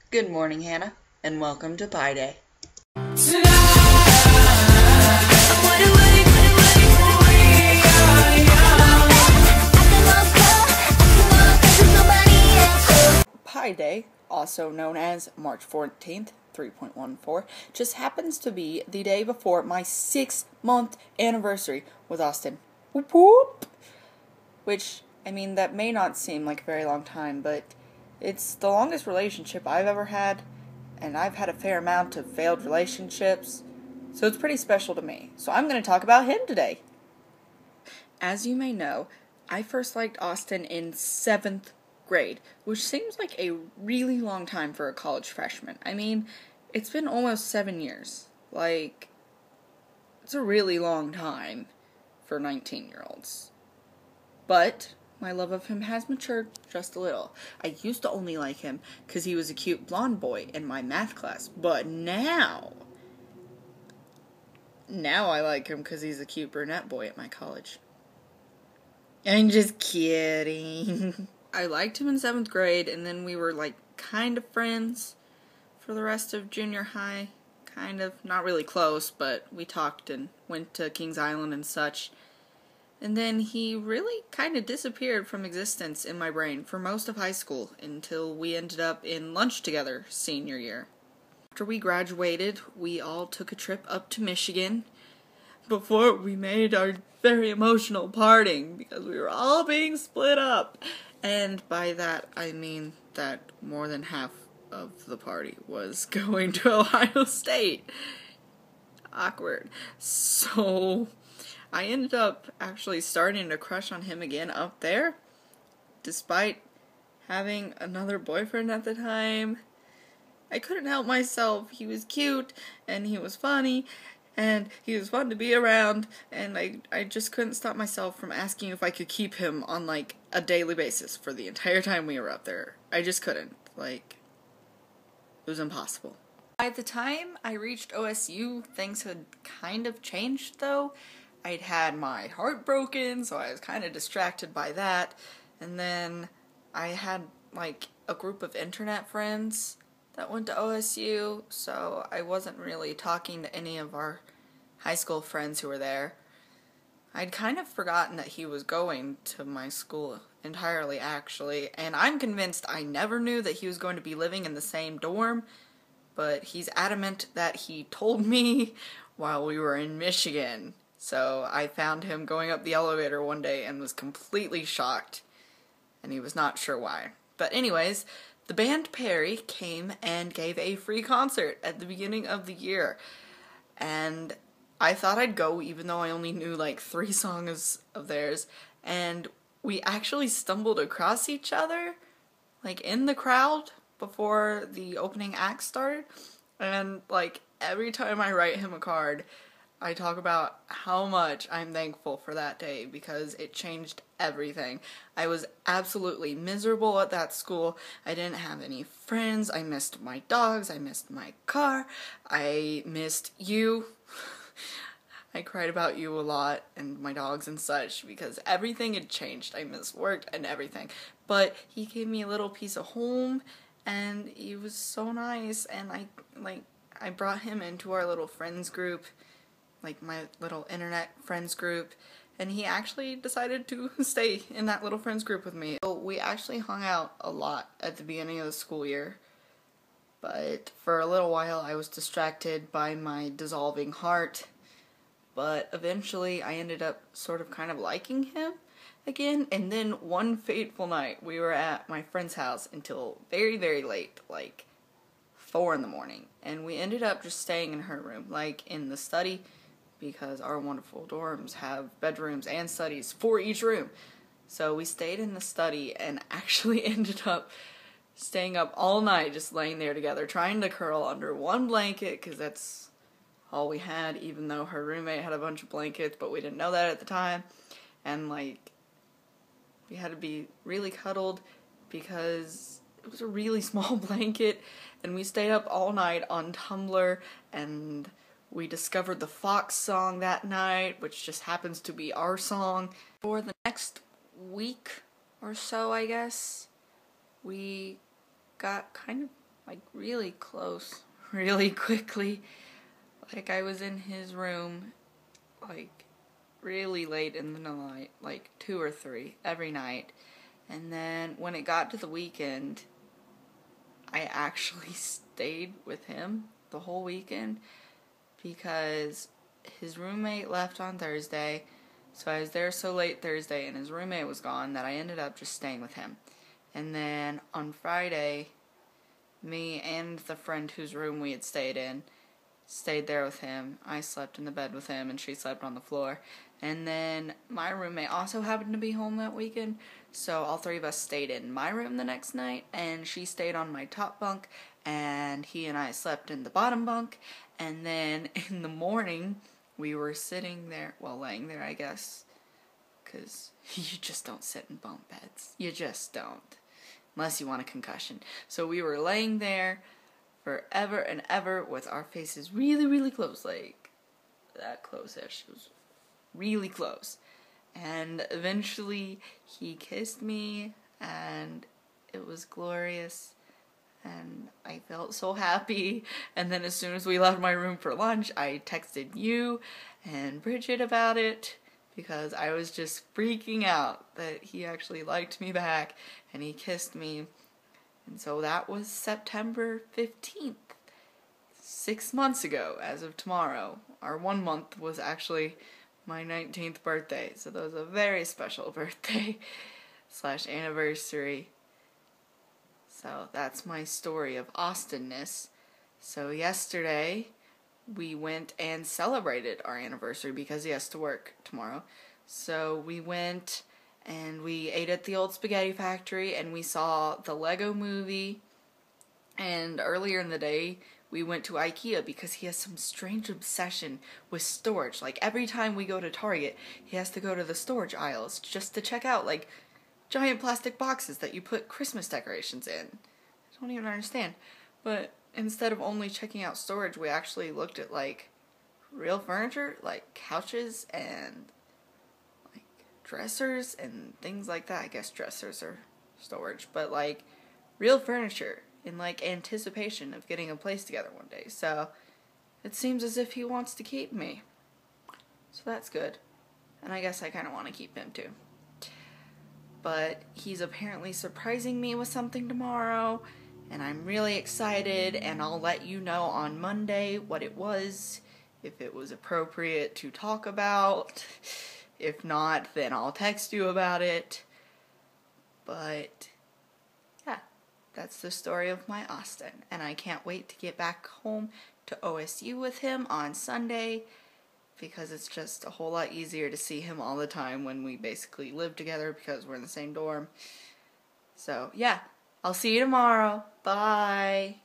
Good morning, Hannah, and welcome to Pi Day. Pi Day, also known as March 14th, 3.14, just happens to be the day before my 6-month anniversary with Austin. Whoop whoop! Which, I mean, that may not seem like a very long time, but it's the longest relationship I've ever had, and I've had a fair amount of failed relationships, so it's pretty special to me. So I'm going to talk about him today. As you may know, I first liked Austin in 7th grade, which seems like a really long time for a college freshman. I mean, it's been almost 7 years. Like, it's a really long time for 19-year-olds. But my love of him has matured just a little. I used to only like him because he was a cute blonde boy in my math class, but now I like him because he's a cute brunette boy at my college. I'm just kidding. I liked him in 7th grade, and then we were, like, kind of friends for the rest of junior high. Kind of. Not really close, but we talked and went to Kings Island and such. And then he really kind of disappeared from existence in my brain for most of high school until we ended up in lunch together senior year. After we graduated, we all took a trip up to Michigan before we made our very emotional parting because we were all being split up. And by that, I mean that more than half of the party was going to Ohio State. Awkward. So I ended up actually starting to crush on him again up there, despite having another boyfriend at the time. I couldn't help myself. He was cute, and he was funny, and he was fun to be around, and I just couldn't stop myself from asking if I could keep him on, like, a daily basis for the entire time we were up there. I just couldn't. Like, it was impossible. By the time I reached OSU, things had kind of changed, though. I'd had my heart broken, so I was kind of distracted by that. And then I had, like, a group of internet friends that went to OSU, so I wasn't really talking to any of our high school friends who were there. I'd kind of forgotten that he was going to my school entirely, actually, and I'm convinced I never knew that he was going to be living in the same dorm, but he's adamant that he told me while we were in Michigan. So I found him going up the elevator one day and was completely shocked, and he was not sure why. But anyways, the band Perry came and gave a free concert at the beginning of the year, and I thought I'd go even though I only knew like 3 songs of theirs, and we actually stumbled across each other, like in the crowd before the opening act started, and like every time I write him a card, I talk about how much I'm thankful for that day because it changed everything. I was absolutely miserable at that school. I didn't have any friends. I missed my dogs. I missed my car. I missed you. I cried about you a lot and my dogs and such because everything had changed. I missed work and everything. But he gave me a little piece of home and he was so nice, and I brought him into our little friends group, like my little internet friends group, and he actually decided to stay in that little friends group with me. So we actually hung out a lot at the beginning of the school year, but for a little while I was distracted by my dissolving heart, but eventually I ended up sort of kind of liking him again, and then one fateful night we were at my friend's house until very, very late, like 4 in the morning, and we ended up just staying in her room, like in the study, because our wonderful dorms have bedrooms and studies for each room. So we stayed in the study and actually ended up staying up all night just laying there together, trying to curl under one blanket, because that's all we had, even though her roommate had a bunch of blankets, but we didn't know that at the time. And like, we had to be really cuddled because it was a really small blanket, and we stayed up all night on Tumblr, and we discovered the Fox song that night, which just happens to be our song. For the next week or so, I guess, we got kind of like, really close, really quickly. Like, I was in his room, like, really late in the night, like 2 or 3 every night. And then when it got to the weekend, I actually stayed with him the whole weekend because his roommate left on Thursday. So I was there so late Thursday and his roommate was gone that I ended up just staying with him. And then on Friday, me and the friend whose room we had stayed in stayed there with him. I slept in the bed with him and she slept on the floor. And then my roommate also happened to be home that weekend, so all 3 of us stayed in my room the next night, and she stayed on my top bunk, and he and I slept in the bottom bunk. And then in the morning, we were sitting there, well, laying there, I guess, because you just don't sit in bunk beds. You just don't, unless you want a concussion. So we were laying there forever and ever with our faces really, really close, like that close-ish. It was really close. And eventually he kissed me and it was glorious and I felt so happy. And then as soon as we left my room for lunch, I texted you and Bridget about it because I was just freaking out that he actually liked me back and he kissed me. And so that was September 15th, 6 months ago as of tomorrow. Our 1 month was actually my 19th birthday, so that was a very special birthday / anniversary. So that's my story of Austenness. So yesterday we went and celebrated our anniversary because he has to work tomorrow. So we went and we ate at the old spaghetti factory and we saw the Lego movie. And earlier in the day we went to IKEA because he has some strange obsession with storage. Like every time we go to Target, he has to go to the storage aisles just to check out like giant plastic boxes that you put Christmas decorations in. I don't even understand. But instead of only checking out storage, we actually looked at like real furniture, like couches and like dressers and things like that. I guess dressers are storage, but like real furniture in like anticipation of getting a place together one day. So it seems as if he wants to keep me. So that's good. And I guess I kind of want to keep him too. But he's apparently surprising me with something tomorrow, and I'm really excited, and I'll let you know on Monday what it was, if it was appropriate to talk about. If not, then I'll text you about it. But yeah, that's the story of my Austin, and I can't wait to get back home to OSU with him on Sunday, because it's just a whole lot easier to see him all the time when we basically live together because we're in the same dorm. So, yeah, I'll see you tomorrow. Bye.